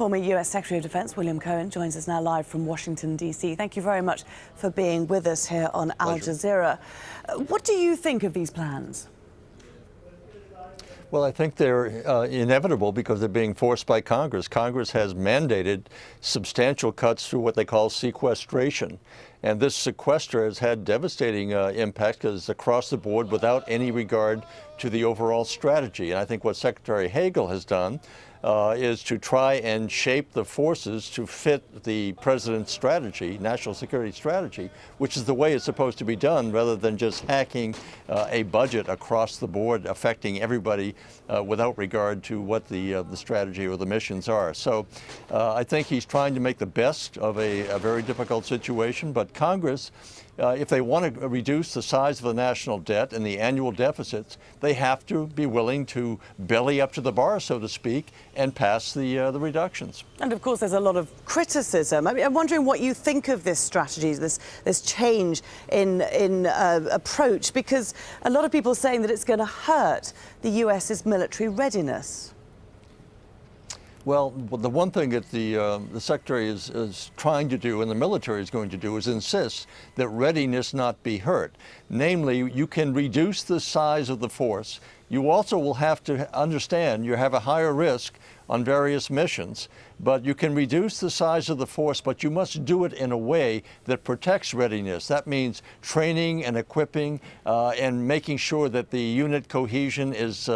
Former US Secretary of Defense William Cohen joins us now live from Washington, D.C. Thank you very much for being with us here on Al Jazeera. What do you think of these plans? Well, I think they're inevitable because they're being forced by Congress. Congress has mandated substantial cuts through what they call sequestration. And this sequester has had devastating impact because it's across the board without any regard to the overall strategy. And I think what Secretary Hagel has done is to try and shape the forces to fit the president's strategy, national security strategy, which is the way it's supposed to be done, rather than just hacking a budget across the board, affecting everybody without regard to what the strategy or the missions are. So I think he's trying to make the best of a very difficult situation, but Congress, if they want to reduce the size of the national debt and the annual deficits, they have to be willing to belly up to the bar, so to speak, and pass the reductions. And of course, there's a lot of criticism. I mean, I'm wondering what you think of this strategy, this change in approach, because a lot of people are saying that it's going to hurt the US's military readiness. Well, the one thing that the Secretary is trying to do and the military is going to do is insist that readiness not be hurt. Namely, you can reduce the size of the force. You also will have to understand you have a higher risk on various missions, but you can reduce the size of the force, but you must do it in a way that protects readiness. That means training and equipping and making sure that the unit cohesion is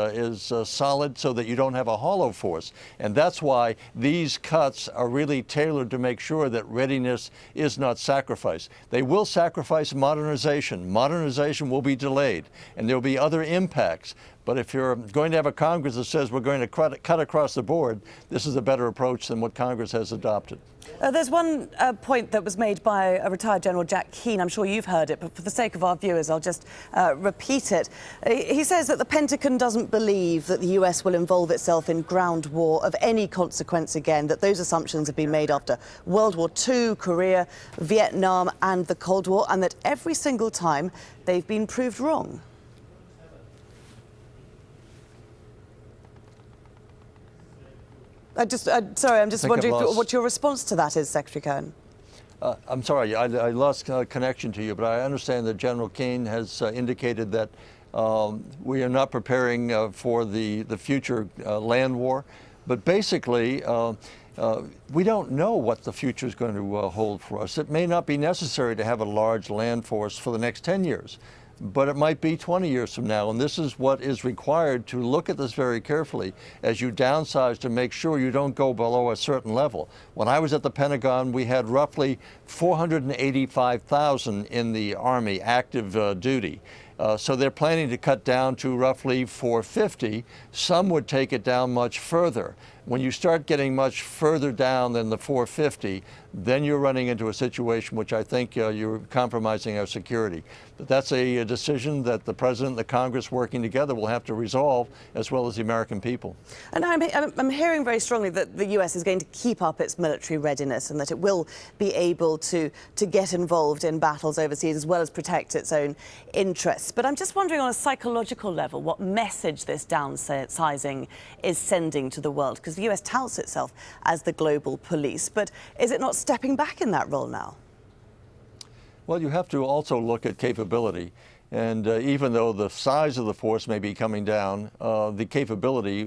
solid so that you don't have a hollow force. And that's why these cuts are really tailored to make sure that readiness is not sacrificed. They will sacrifice modernization. Modernization will be delayed, and there will be other impacts. But if you're going to have a Congress that says we're going to cut across the board, this is a better approach than what Congress has adopted. There's one point that was made by a retired General Jack Keane. I'm sure you've heard it, but for the sake of our viewers, I'll just repeat it. He says that the Pentagon doesn't believe that the US will involve itself in ground war of any consequence again, that those assumptions have been made after World War II, Korea, Vietnam and the Cold War, and that every single time they've been proved wrong. Sorry, I'm just wondering what your response to that is, Secretary Cohen. I'm sorry, I lost connection to you, but I understand that General Keane has indicated that we are not preparing for the future land war. But basically, we don't know what the future is going to hold for us. It may not be necessary to have a large land force for the next 10 years. But it might be 20 years from now, and this is what is required to look at this very carefully as you downsize to make sure you don't go below a certain level. When I was at the Pentagon, we had roughly 485,000 in the Army active duty. So they're planning to cut down to roughly 450. Some would take it down much further. When you start getting much further down than the 450, then you're running into a situation which I think you're compromising our security. But that's a decision that the President and the Congress working together will have to resolve, as well as the American people. And I'm hearing very strongly that the US is going to keep up its military readiness and that it will be able to get involved in battles overseas as well as protect its own interests. But I'm just wondering on a psychological level what message this downsizing is sending to the world, because the US touts itself as the global police. But is it not stepping back in that role now? Well, you have to also look at capability. And even though the size of the force may be coming down, the capability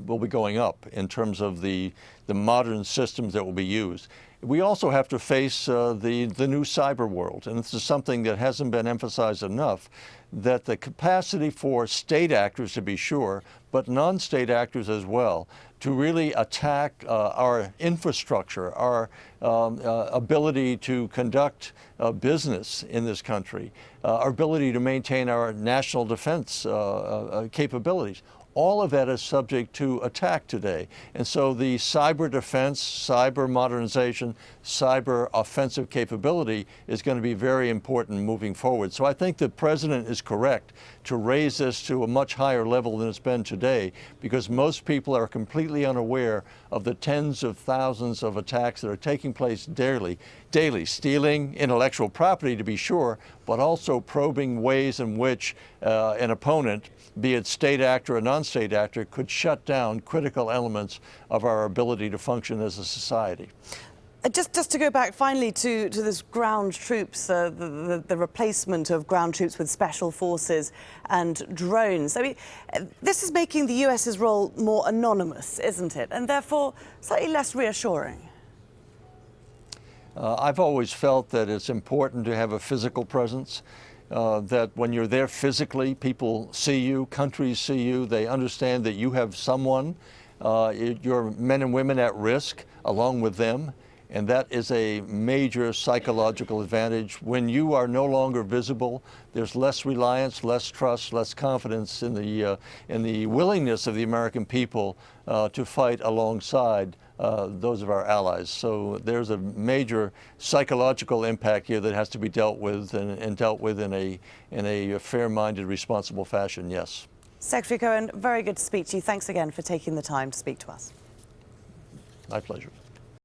will be going up in terms of the modern systems that will be used. We also have to face the new cyber world, and this is something that hasn't been emphasized enough, that the capacity for state actors, to be sure, but non-state actors as well, to really attack our infrastructure, our ability to conduct business in this country, our ability to maintain our national defense capabilities. All of that is subject to attack today. And so the cyber defense, cyber modernization, cyber offensive capability is going to be very important moving forward. So I think the President is correct to raise this to a much higher level than it's been today, because most people are completely unaware of the tens of thousands of attacks that are taking place daily, stealing intellectual property, to be sure, but also probing ways in which an opponent, be it state actor or non non-state actor could shut down critical elements of our ability to function as a society. Just to go back finally to this ground troops, the replacement of ground troops with special forces and drones. I mean, this is making the US's role more anonymous, isn't it? And therefore slightly less reassuring. I've always felt that it's important to have a physical presence, that when you're there physically, people see you, countries see you, they understand that you have someone, your men and women at risk along with them. And that is a major psychological advantage. When you are no longer visible, there's less reliance, less trust, less confidence in the willingness of the American people to fight alongside those of our allies. So there's a major psychological impact here that has to be dealt with and dealt with in a fair-minded, responsible fashion, yes. Secretary Cohen, very good to speak to you. Thanks again for taking the time to speak to us. My pleasure.